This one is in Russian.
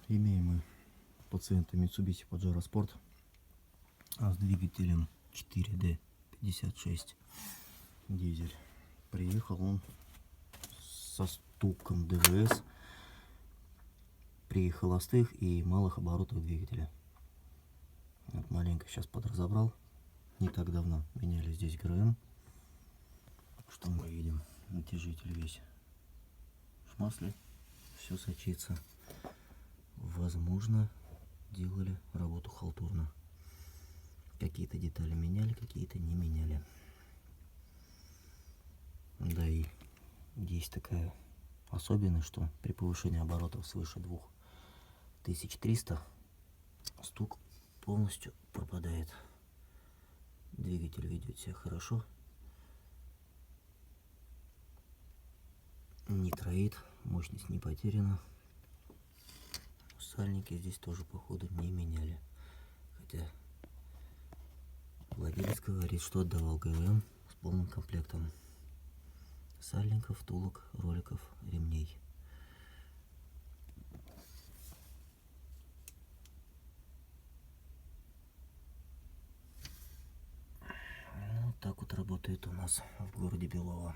Имеем мы пациента Mitsubishi Pajero Sport с двигателем 4D56 дизель. Приехал он со стуком ДВС при холостых и малых оборотах двигателя. Вот маленько сейчас подразобрал. Не так давно меняли здесь ГРМ. Что мы видим? Натяжитель весь в масле, все сочится. Возможно, делали работу халтурно. Какие-то детали меняли, какие-то не меняли. Да, и есть такая особенность, что при повышении оборотов свыше 2300 стук полностью пропадает. Двигатель ведет себя хорошо. Не троит, мощность не потеряна. Сальники здесь тоже, походу, не меняли. Хотя владелец говорит, что отдавал ГРМ с полным комплектом сальников, втулок, роликов, ремней. Вот так вот работает у нас в городе Белово.